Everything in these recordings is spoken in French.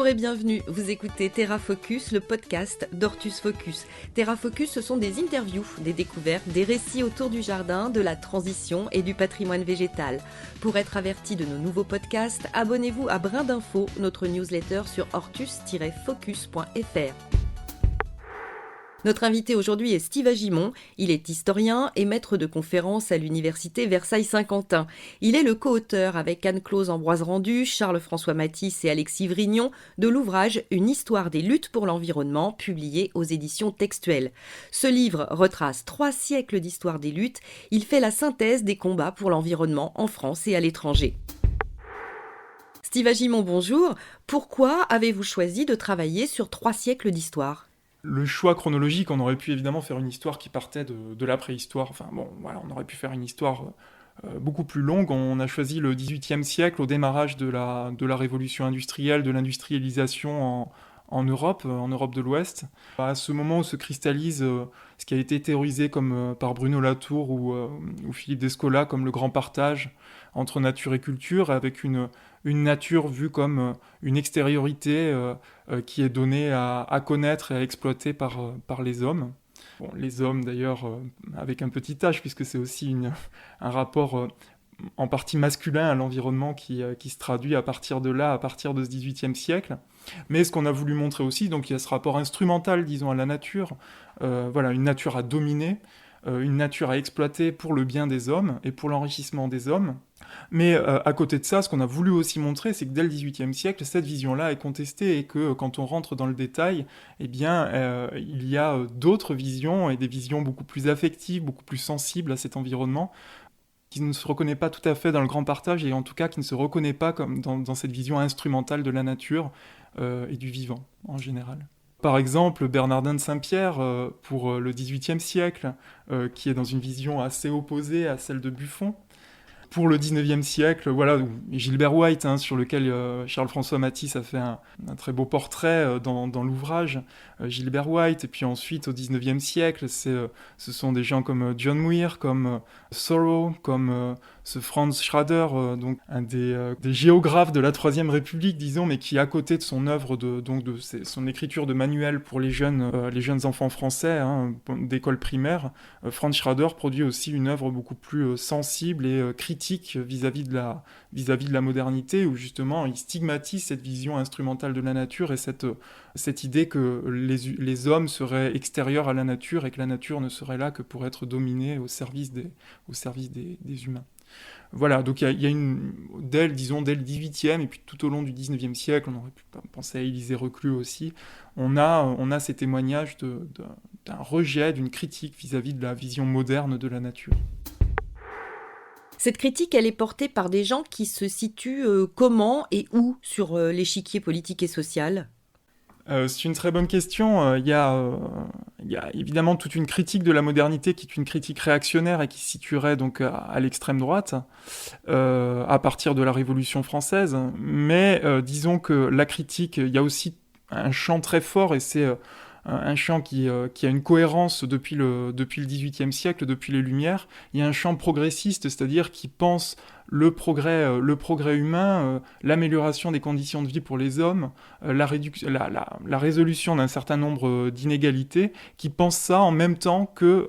Bonjour et bienvenue, vous écoutez Terra Focus, le podcast d'Hortus Focus. Terra Focus, ce sont des interviews, des découvertes, des récits autour du jardin, de la transition et du patrimoine végétal. Pour être averti de nos nouveaux podcasts, abonnez-vous à Brin d'Info, notre newsletter sur hortus-focus.fr. Notre invité aujourd'hui est Steve Agimon. Il est historien et maître de conférences à l'université Versailles-Saint-Quentin. Il est le co-auteur avec Anne-Clause Ambroise-Rendu, Charles-François Mathis et Alexis Vrignon de l'ouvrage Une histoire des luttes pour l'environnement, publié aux éditions Textuelles. Ce livre retrace 3 siècles d'histoire des luttes. Il fait la synthèse des combats pour l'environnement en France et à l'étranger. Steve Agimon, bonjour. Pourquoi avez-vous choisi de travailler sur 3 siècles d'histoire ? Le choix chronologique, on aurait pu évidemment faire une histoire qui partait de la préhistoire. Enfin bon, voilà, on aurait pu faire une histoire beaucoup plus longue. On a choisi le XVIIIe siècle, au démarrage de la révolution industrielle, de l'industrialisation en Europe de l'Ouest. À ce moment où se cristallise ce qui a été théorisé par Bruno Latour ou Philippe Descola comme le grand partage entre nature et culture, avec une nature vue comme une extériorité qui est donnée à connaître et à exploiter par les hommes. Bon, les hommes d'ailleurs avec un petit h, puisque c'est aussi un rapport en partie masculin à l'environnement qui se traduit à partir de là, à partir de ce XVIIIe siècle. Mais ce qu'on a voulu montrer aussi, donc il y a ce rapport instrumental, disons, à la nature, une nature à dominer, une nature à exploiter pour le bien des hommes et pour l'enrichissement des hommes. Mais à côté de ça, ce qu'on a voulu aussi montrer, c'est que dès le XVIIIe siècle, cette vision-là est contestée et que quand on rentre dans le détail, eh bien, il y a d'autres visions et des visions beaucoup plus affectives, beaucoup plus sensibles à cet environnement, qui ne se reconnaît pas tout à fait dans le grand partage et en tout cas qui ne se reconnaît pas comme dans cette vision instrumentale de la nature et du vivant en général. Par exemple, Bernardin de Saint-Pierre, pour le XVIIIe siècle, qui est dans une vision assez opposée à celle de Buffon. Pour le XIXe siècle, voilà, Gilbert White, sur lequel Charles-François Mathis a fait un très beau portrait dans l'ouvrage, Gilbert White, et puis ensuite au XIXe siècle, ce sont des gens comme John Muir, comme Thoreau, comme ce Franz Schrader, donc un des géographes de la Troisième République, disons, mais qui, à côté de son œuvre, son écriture de manuel pour les jeunes enfants français d'école primaire, Franz Schrader produit aussi une œuvre beaucoup plus sensible et critique vis-à-vis de la modernité, où justement il stigmatise cette vision instrumentale de la nature et cette idée que les hommes seraient extérieurs à la nature et que la nature ne serait là que pour être dominée au service des humains. Voilà, donc il y a dès le XVIIIe et puis tout au long du XIXe siècle, on aurait pu penser à Élisée Reclus aussi, on a ces témoignages d'un rejet, d'une critique vis-à-vis de la vision moderne de la nature. Cette critique, elle est portée par des gens qui se situent comment et où sur l'échiquier politique et social ? C'est une très bonne question. Il y a évidemment toute une critique de la modernité qui est une critique réactionnaire et qui se situerait donc à l'extrême droite à partir de la Révolution française. Mais disons que la critique, il y a aussi un champ très fort et c'est un champ qui a une cohérence depuis le XVIIIe siècle, depuis les Lumières. Il y a un champ progressiste, c'est-à-dire qui pense le progrès humain, l'amélioration des conditions de vie pour les hommes, la résolution d'un certain nombre d'inégalités, qui pense ça en même temps que...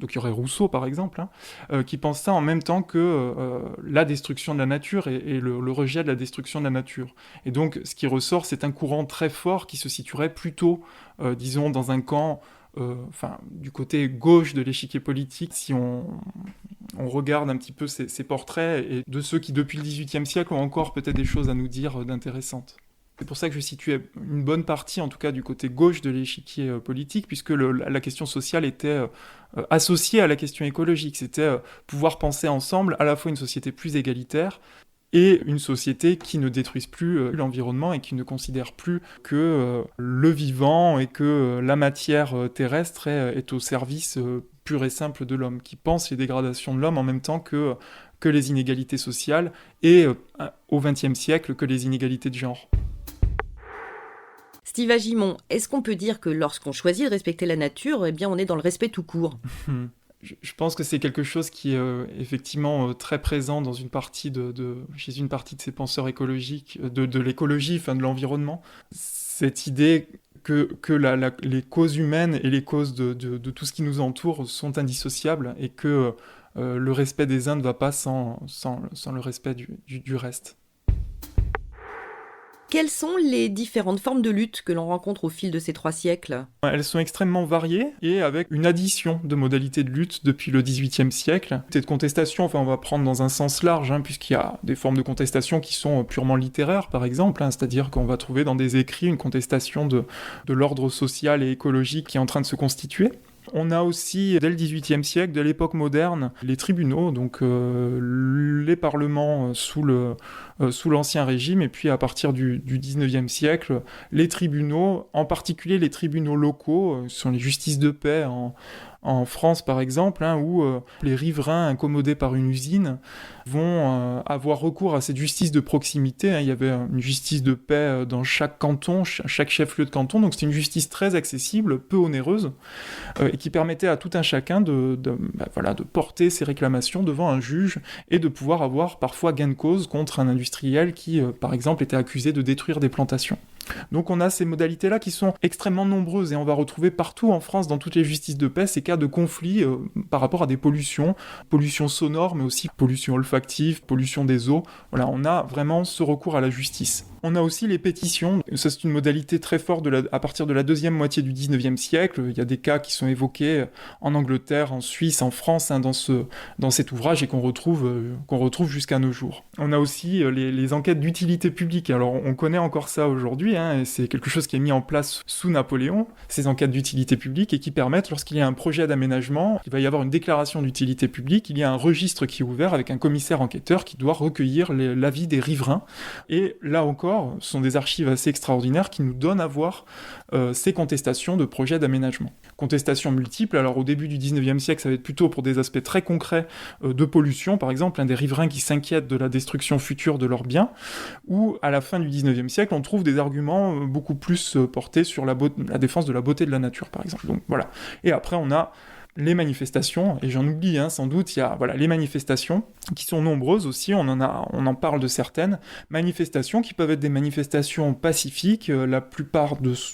donc il y aurait Rousseau, par exemple, qui pense ça en même temps que la destruction de la nature et le rejet de la destruction de la nature. Et donc, ce qui ressort, c'est un courant très fort qui se situerait plutôt, disons, dans un camp... du côté gauche de l'échiquier politique, si on regarde un petit peu ces portraits, et de ceux qui, depuis le XVIIIe siècle, ont encore peut-être des choses à nous dire d'intéressantes. C'est pour ça que je situais une bonne partie, en tout cas, du côté gauche de l'échiquier politique, puisque la question sociale était associée à la question écologique. C'était pouvoir penser ensemble à la fois une société plus égalitaire, et une société qui ne détruise plus l'environnement et qui ne considère plus que le vivant et que la matière terrestre est au service pur et simple de l'homme, qui pense les dégradations de l'homme en même temps que les inégalités sociales et au XXe siècle que les inégalités de genre. Steve Agimon, est-ce qu'on peut dire que lorsqu'on choisit de respecter la nature, eh bien on est dans le respect tout court ? Je pense que c'est quelque chose qui est effectivement très présent dans une partie chez une partie de ces penseurs écologiques, de l'écologie, enfin de l'environnement. Cette idée que les causes humaines et les causes de tout ce qui nous entoure sont indissociables et que le respect des uns ne va pas sans le respect du reste. Quelles sont les différentes formes de lutte que l'on rencontre au fil de ces 3 siècles ? Elles sont extrêmement variées et avec une addition de modalités de lutte depuis le XVIIIe siècle. Cette contestation, enfin on va prendre dans un sens large, puisqu'il y a des formes de contestation qui sont purement littéraires par exemple, c'est-à-dire qu'on va trouver dans des écrits une contestation de l'ordre social et écologique qui est en train de se constituer. On a aussi, dès le XVIIIe siècle, dès l'époque moderne, les tribunaux, donc les parlements sous l'Ancien Régime, et puis à partir du XIXe siècle, les tribunaux, en particulier les tribunaux locaux, ce sont les justices de paix en France par exemple, où les riverains incommodés par une usine vont avoir recours à cette justice de proximité. Il y avait une justice de paix dans chaque canton, chaque chef-lieu de canton, donc c'était une justice très accessible, peu onéreuse, et qui permettait à tout un chacun de porter ses réclamations devant un juge et de pouvoir avoir parfois gain de cause contre un industriel qui, par exemple, était accusé de détruire des plantations. Donc on a ces modalités-là qui sont extrêmement nombreuses et on va retrouver partout en France, dans toutes les justices de paix, ces cas de conflit par rapport à des pollutions sonores, mais aussi pollution olfactive, pollution des eaux. Voilà, on a vraiment ce recours à la justice. On a aussi les pétitions. Ça, c'est une modalité très forte à partir de la deuxième moitié du XIXe siècle. Il y a des cas qui sont évoqués en Angleterre, en Suisse, en France, dans cet ouvrage et qu'on retrouve jusqu'à nos jours. On a aussi les enquêtes d'utilité publique. Alors, on connaît encore ça aujourd'hui, et c'est quelque chose qui est mis en place sous Napoléon, ces enquêtes d'utilité publique, et qui permettent, lorsqu'il y a un projet d'aménagement, il va y avoir une déclaration d'utilité publique, il y a un registre qui est ouvert avec un commissaire enquêteur qui doit recueillir l'avis des riverains. Et là encore, ce sont des archives assez extraordinaires qui nous donnent à voir ces contestations de projets d'aménagement. Contestations multiples, alors au début du 19e siècle, ça va être plutôt pour des aspects très concrets de pollution, par exemple, des riverains qui s'inquiètent de la destruction future de leurs biens, ou à la fin du 19e siècle, on trouve des arguments beaucoup plus portés sur la défense de la beauté de la nature, par exemple. Donc voilà. Et après, on a les manifestations, et j'en oublie sans doute, il y a les manifestations qui sont nombreuses aussi, on en parle de certaines, manifestations qui peuvent être des manifestations pacifiques, la plupart de ce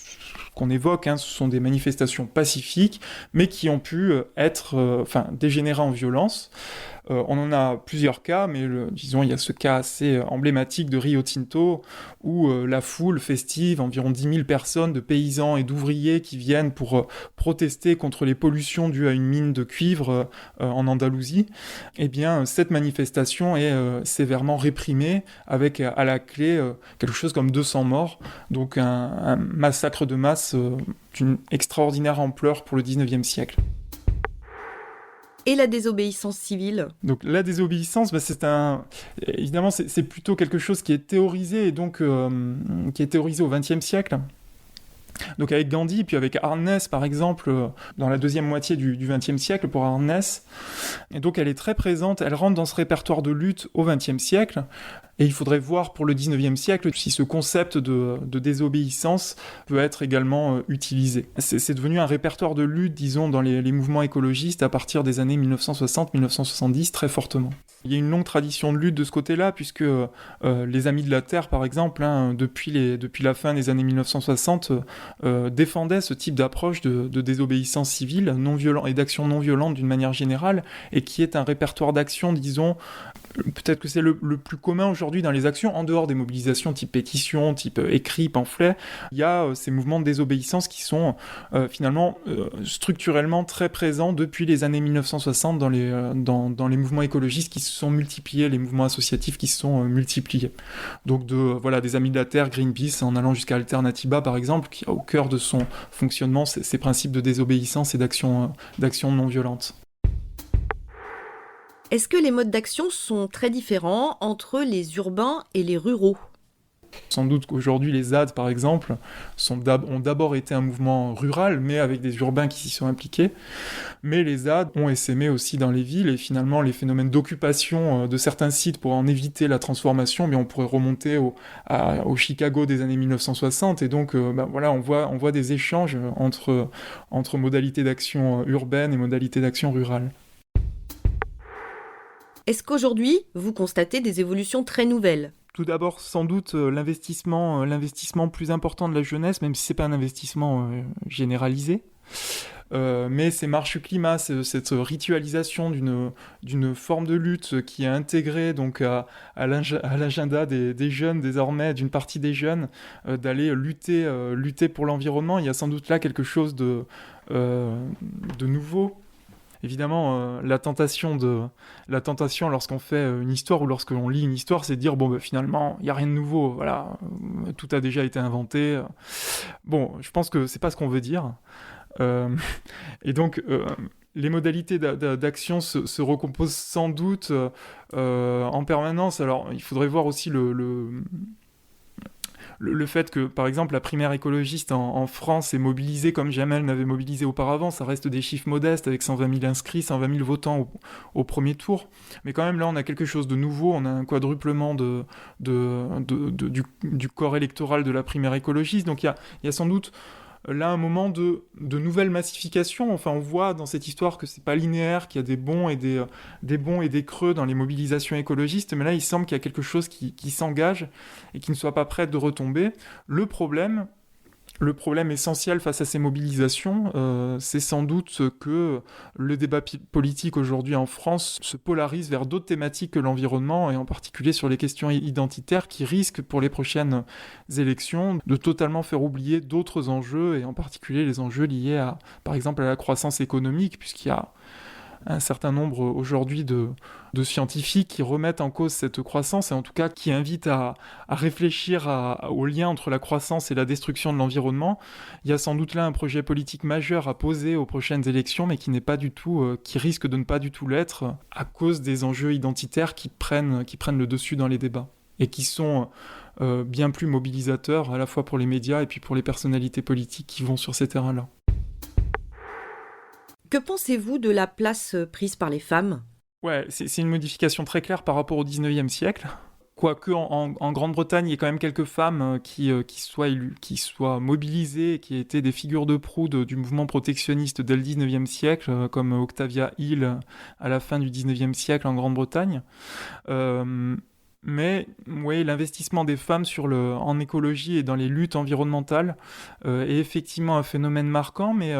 qu'on évoque, ce sont des manifestations pacifiques, mais qui ont pu être dégénérer en violence. On en a plusieurs cas, mais disons, il y a ce cas assez emblématique de Rio Tinto, où la foule festive, environ 10 000 personnes de paysans et d'ouvriers qui viennent pour protester contre les pollutions dues à une mine de cuivre en Andalousie, eh bien, cette manifestation est sévèrement réprimée, avec à la clé quelque chose comme 200 morts, donc un massacre de masse d'une extraordinaire ampleur pour le 19e siècle. Et la désobéissance civile ? Donc la désobéissance, évidemment, c'est plutôt quelque chose qui est théorisé, et donc qui est théorisé au XXe siècle. Donc avec Gandhi, puis avec Arnès par exemple, dans la deuxième moitié du XXe siècle pour Arnès. Et donc elle est très présente, elle rentre dans ce répertoire de lutte au XXe siècle. Et il faudrait voir pour le XIXe siècle si ce concept de désobéissance peut être également utilisé. C'est devenu un répertoire de lutte, disons, dans les mouvements écologistes à partir des années 1960-1970 très fortement. Il y a une longue tradition de lutte de ce côté-là, puisque les Amis de la Terre, par exemple, depuis la fin des années 1960, défendaient ce type d'approche de désobéissance civile non violente et d'action non violente d'une manière générale, et qui est un répertoire d'action, disons, peut-être que c'est le plus commun aujourd'hui dans les actions, en dehors des mobilisations type pétition, type écrit, pamphlet. Il y a ces mouvements de désobéissance qui sont finalement structurellement très présents depuis les années 1960 dans les mouvements écologistes qui se sont multipliés, les mouvements associatifs qui se sont multipliés. Donc des Amis de la Terre, Greenpeace, en allant jusqu'à Alternatiba par exemple, qui a au cœur de son fonctionnement ces principes de désobéissance et d'action non violente. Est-ce que les modes d'action sont très différents entre les urbains et les ruraux ? Sans doute qu'aujourd'hui, les ZAD, par exemple, ont d'abord été un mouvement rural, mais avec des urbains qui s'y sont impliqués. Mais les ZAD ont essaimé aussi dans les villes, et finalement, les phénomènes d'occupation de certains sites pour en éviter la transformation, on pourrait remonter au Chicago des années 1960, et donc voilà, on voit des échanges entre modalités d'action urbaine et modalités d'action rurale. Est-ce qu'aujourd'hui, vous constatez des évolutions très nouvelles ? Tout d'abord, sans doute, l'investissement plus important de la jeunesse, même si c'est pas un investissement généralisé. Mais ces marches climat, cette ritualisation d'une forme de lutte qui est intégrée donc à l'agenda des jeunes désormais, d'une partie des jeunes, d'aller lutter pour l'environnement, il y a sans doute là quelque chose de nouveau. Évidemment, la tentation lorsqu'on fait une histoire ou lorsqu'on lit une histoire, c'est de dire finalement, il n'y a rien de nouveau, voilà, tout a déjà été inventé. Bon, je pense que c'est pas ce qu'on veut dire. Et donc, les modalités d'action se recomposent sans doute en permanence. Alors, il faudrait voir aussi le fait que, par exemple, la primaire écologiste en France est mobilisée comme jamais elle n'avait mobilisé auparavant. Ça reste des chiffres modestes avec 120 000 inscrits, 120 000 votants au premier tour. Mais quand même, là, on a quelque chose de nouveau. On a un quadruplement du corps électoral de la primaire écologiste. Donc, il y a sans doute là un moment de nouvelle massification. Enfin, on voit dans cette histoire que c'est pas linéaire, qu'il y a des bons et des creux dans les mobilisations écologistes, mais là il semble qu'il y a quelque chose qui s'engage et qui ne soit pas prêt de retomber. Le problème essentiel face à ces mobilisations, c'est sans doute que le débat politique aujourd'hui en France se polarise vers d'autres thématiques que l'environnement, et en particulier sur les questions identitaires qui risquent pour les prochaines élections de totalement faire oublier d'autres enjeux, et en particulier les enjeux liés par exemple à la croissance économique, puisqu'il y a un certain nombre aujourd'hui de scientifiques qui remettent en cause cette croissance, et en tout cas qui invitent à réfléchir au lien entre la croissance et la destruction de l'environnement. Il y a sans doute là un projet politique majeur à poser aux prochaines élections, mais qui n'est pas du tout, qui risque de ne pas du tout l'être à cause des enjeux identitaires qui prennent le dessus dans les débats et qui sont bien plus mobilisateurs à la fois pour les médias et puis pour les personnalités politiques qui vont sur ces terrains-là. Que pensez-vous de la place prise par les femmes ? Ouais, c'est une modification très claire par rapport au 19e siècle. Quoique en Grande-Bretagne, il y ait quand même quelques femmes qui soient mobilisées, qui étaient des figures de proue du mouvement protectionniste dès le 19e siècle, comme Octavia Hill à la fin du 19e siècle en Grande-Bretagne. Mais oui, l'investissement des femmes en écologie et dans les luttes environnementales est effectivement un phénomène marquant, mais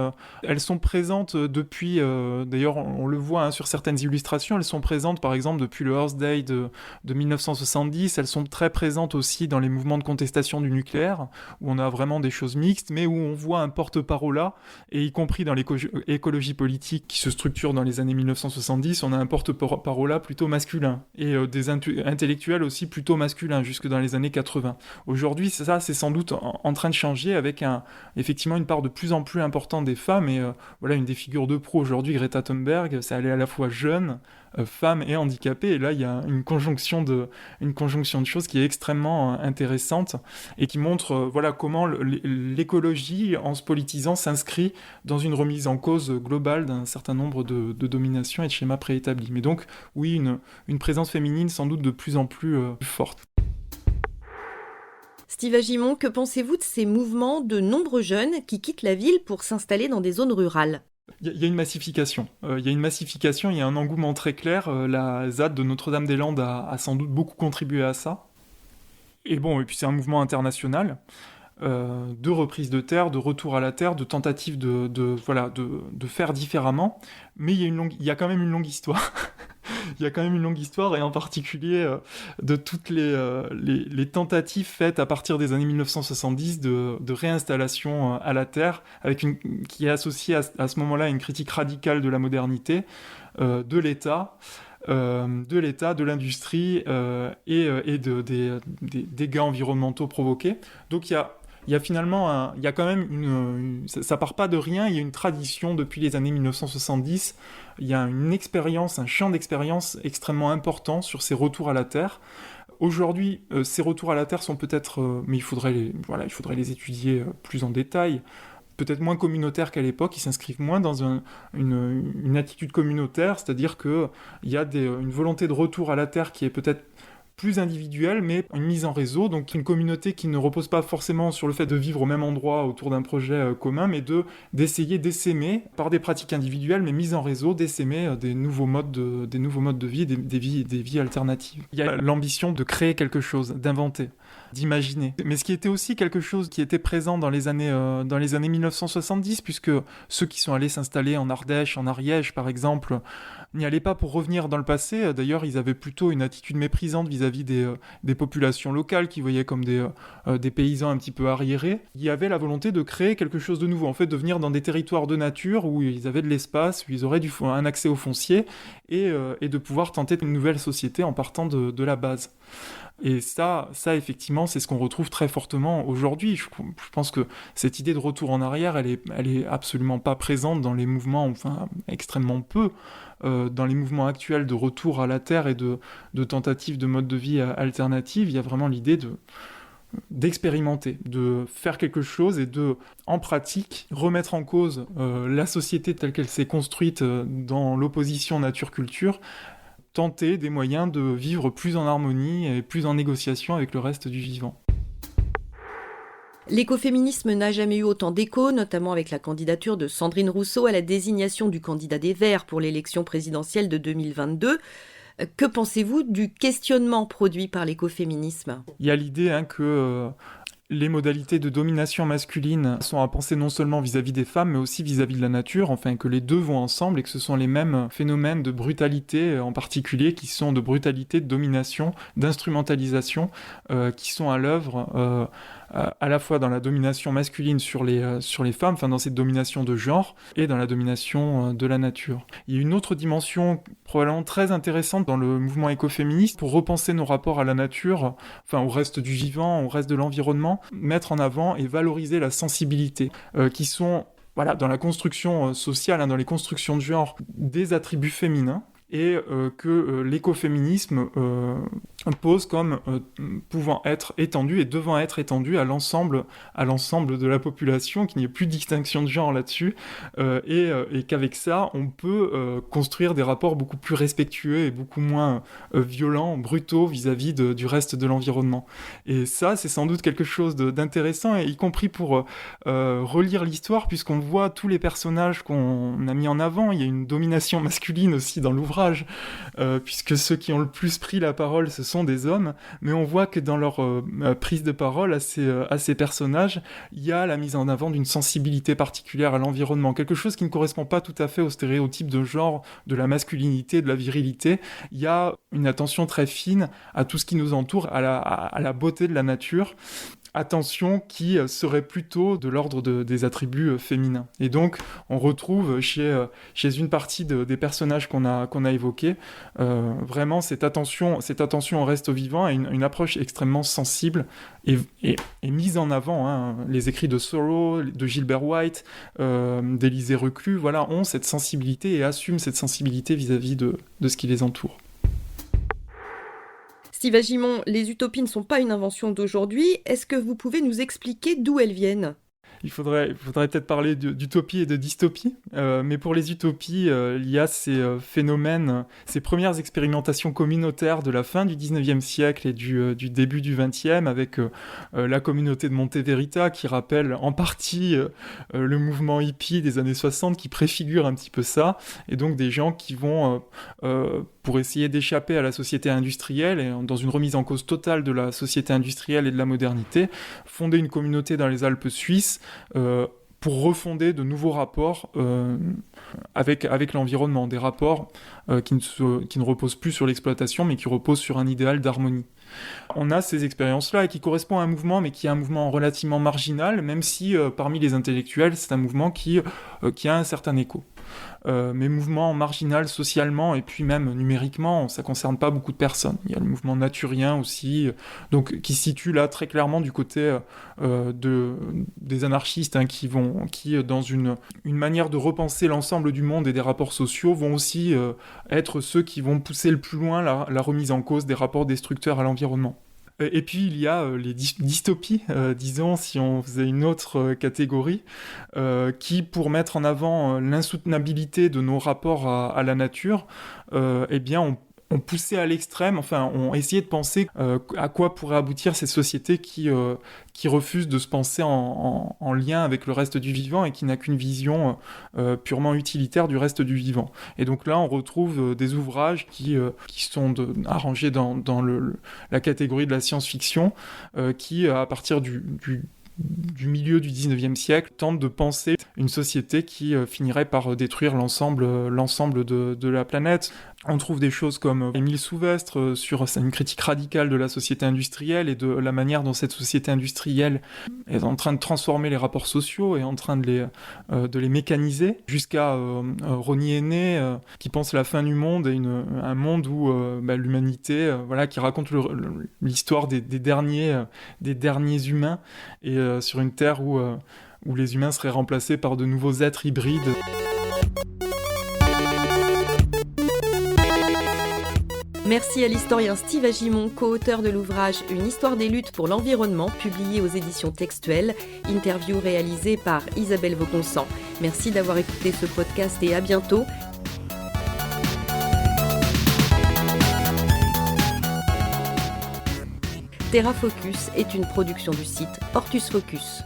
elles sont présentes depuis, d'ailleurs on le voit sur certaines illustrations, elles sont présentes par exemple depuis le Earth Day de 1970, elles sont très présentes aussi dans les mouvements de contestation du nucléaire, où on a vraiment des choses mixtes, mais où on voit un porte-parole là, et y compris dans l'écologie politique qui se structure dans les années 1970, on a un porte-parole là plutôt masculin, et des intellectuels aussi plutôt masculin jusque dans les années 80. Aujourd'hui, ça c'est sans doute en train de changer avec effectivement une part de plus en plus importante des femmes, et voilà, une des figures de proue aujourd'hui, Greta Thunberg, c'est elle est à la fois jeune, femme et handicapée, et là il y a une conjonction de choses qui est extrêmement intéressante et qui montre voilà comment l'écologie en se politisant s'inscrit dans une remise en cause globale d'un certain nombre de dominations et de schémas préétablis. Mais donc oui, une présence féminine sans doute de plus en plus forte. Steve Agimon, que pensez-vous de ces mouvements de nombreux jeunes qui quittent la ville pour s'installer dans des zones rurales ? Il y a une massification. Il y a un engouement très clair. La ZAD de Notre-Dame-des-Landes a sans doute beaucoup contribué à ça. Et puis c'est un mouvement international de reprise de terre, de retour à la terre, de tentative de faire différemment. Mais il y a quand même une longue histoire. Il y a quand même une longue histoire, et en particulier de toutes les tentatives faites à partir des années 1970 de réinstallation à la terre, qui est associée à ce moment-là à une critique radicale de la modernité, de l'État, de l'industrie et des dégâts environnementaux provoqués. Donc il y a finalement il y a quand même ça part pas de rien, il y a une tradition depuis les années 1970, il y a un champ d'expérience extrêmement important sur ces retours à la terre, Aujourd'hui, ces retours à la Terre sont peut-être, mais il faudrait les étudier plus en détail, peut-être moins communautaires qu'à l'époque, ils s'inscrivent moins dans une attitude communautaire, c'est-à-dire qu'il y a une volonté de retour à la Terre qui est peut-être plus individuelle, mais une mise en réseau, donc une communauté qui ne repose pas forcément sur le fait de vivre au même endroit autour d'un projet commun, mais d'essayer d'essaimer, par des pratiques individuelles, mais mises en réseau, d'essaimer des nouveaux modes de vie, des vies alternatives. Il y a l'ambition de créer quelque chose, d'inventer, d'imaginer. Mais ce qui était aussi quelque chose qui était présent dans les années 1970, puisque ceux qui sont allés s'installer en Ardèche, en Ariège par exemple, n'y allaient pas pour revenir dans le passé. D'ailleurs, ils avaient plutôt une attitude méprisante vis-à-vis des populations locales, qui voyaient comme des paysans un petit peu arriérés. Il y avait la volonté de créer quelque chose de nouveau, en fait, de venir dans des territoires de nature où ils avaient de l'espace, où ils auraient un accès au foncier, et de pouvoir tenter une nouvelle société en partant de la base. Et ça, effectivement, c'est ce qu'on retrouve très fortement aujourd'hui. Je pense que cette idée de retour en arrière, elle est absolument pas présente dans les mouvements, enfin, extrêmement peu, dans les mouvements actuels de retour à la Terre et de tentatives de mode de vie alternative. Il y a vraiment l'idée d'expérimenter, de faire quelque chose et de, en pratique, remettre en cause la société telle qu'elle s'est construite dans l'opposition nature-culture, tenter des moyens de vivre plus en harmonie et plus en négociation avec le reste du vivant. L'écoféminisme n'a jamais eu autant d'écho, notamment avec la candidature de Sandrine Rousseau à la désignation du candidat des Verts pour l'élection présidentielle de 2022. Que pensez-vous du questionnement produit par l'écoféminisme ? Il y a l'idée que les modalités de domination masculine sont à penser non seulement vis-à-vis des femmes, mais aussi vis-à-vis de la nature, enfin que les deux vont ensemble et que ce sont les mêmes phénomènes de brutalité en particulier, qui sont de brutalité, de domination, d'instrumentalisation, qui sont à l'œuvre à la fois dans la domination masculine sur les femmes, enfin dans cette domination de genre, et dans la domination de la nature. Il y a une autre dimension probablement très intéressante dans le mouvement écoféministe pour repenser nos rapports à la nature, enfin au reste du vivant, au reste de l'environnement, mettre en avant et valoriser la sensibilité, qui sont dans la construction sociale, dans les constructions de genre, des attributs féminins, et que l'écoféminisme pose comme pouvant être étendu et devant être étendu à l'ensemble de la population, qu'il n'y ait plus de distinction de genre là-dessus, et qu'avec ça, on peut construire des rapports beaucoup plus respectueux et beaucoup moins violents, brutaux vis-à-vis du reste de l'environnement. Et ça, c'est sans doute quelque chose d'intéressant, et y compris pour relire l'histoire, puisqu'on voit tous les personnages qu'on a mis en avant. Il y a une domination masculine aussi dans l'ouvrage, puisque ceux qui ont le plus pris la parole, ce sont des hommes, mais on voit que dans leur prise de parole à ces personnages, il y a la mise en avant d'une sensibilité particulière à l'environnement, quelque chose qui ne correspond pas tout à fait au stéréotype de genre, de la masculinité, de la virilité. Il y a une attention très fine à tout ce qui nous entoure, à la beauté de la nature, attention qui serait plutôt de l'ordre des attributs féminins. Et donc, on retrouve chez une partie des personnages qu'on a évoqués, vraiment cette attention au reste vivant, et une approche extrêmement sensible et mise en avant. Hein. Les écrits de Thoreau, de Gilbert White, d'Élisée Reclus, ont cette sensibilité et assument cette sensibilité vis-à-vis de ce qui les entoure. Steve Agimon, les utopies ne sont pas une invention d'aujourd'hui. Est-ce que vous pouvez nous expliquer d'où elles viennent ? Il faudrait peut-être parler d'utopie et de dystopie, mais pour les utopies, il y a ces phénomènes, ces premières expérimentations communautaires de la fin du 19e siècle et du début du 20e, avec la communauté de Monte Verita, qui rappelle en partie le mouvement hippie des années 60, qui préfigure un petit peu ça, et donc des gens qui vont, pour essayer d'échapper à la société industrielle, et dans une remise en cause totale de la société industrielle et de la modernité, fonder une communauté dans les Alpes suisses, pour refonder de nouveaux rapports avec l'environnement, des rapports qui ne reposent plus sur l'exploitation, mais qui reposent sur un idéal d'harmonie. On a ces expériences-là, et qui correspond à un mouvement, mais qui est un mouvement relativement marginal, même si parmi les intellectuels, c'est un mouvement qui a un certain écho. mais mouvement marginal socialement et puis même numériquement, ça concerne pas beaucoup de personnes. Il y a le mouvement naturien aussi, donc qui se situe là très clairement du côté des anarchistes, hein, qui dans une manière de repenser l'ensemble du monde et des rapports sociaux vont aussi être ceux qui vont pousser le plus loin la remise en cause des rapports destructeurs à l'environnement. Et puis il y a les dystopies, disons, si on faisait une autre catégorie, qui, pour mettre en avant l'insoutenabilité de nos rapports à la nature, eh bien ont poussé à l'extrême, enfin ont essayé de penser à quoi pourraient aboutir ces sociétés qui refusent de se penser en lien avec le reste du vivant et qui n'a qu'une vision purement utilitaire du reste du vivant. Et donc là, on retrouve des ouvrages qui sont arrangés dans la catégorie de la science-fiction, qui, à partir du milieu du 19e siècle, tente de penser une société qui finirait par détruire l'ensemble de la planète. On trouve des choses comme Émile Souvestre sur une critique radicale de la société industrielle et de la manière dont cette société industrielle est en train de transformer les rapports sociaux et en train de les mécaniser, jusqu'à Ronnie Heney qui pense la fin du monde et un monde où l'humanité, qui raconte l'histoire des derniers humains, et sur une terre où les humains seraient remplacés par de nouveaux êtres hybrides. Merci à l'historien Steve Agimon, co-auteur de l'ouvrage Une histoire des luttes pour l'environnement, publié aux éditions Textuelles, interview réalisée par Isabelle Vauconsant. Merci d'avoir écouté ce podcast et à bientôt. Terra Focus est une production du site Hortus Focus.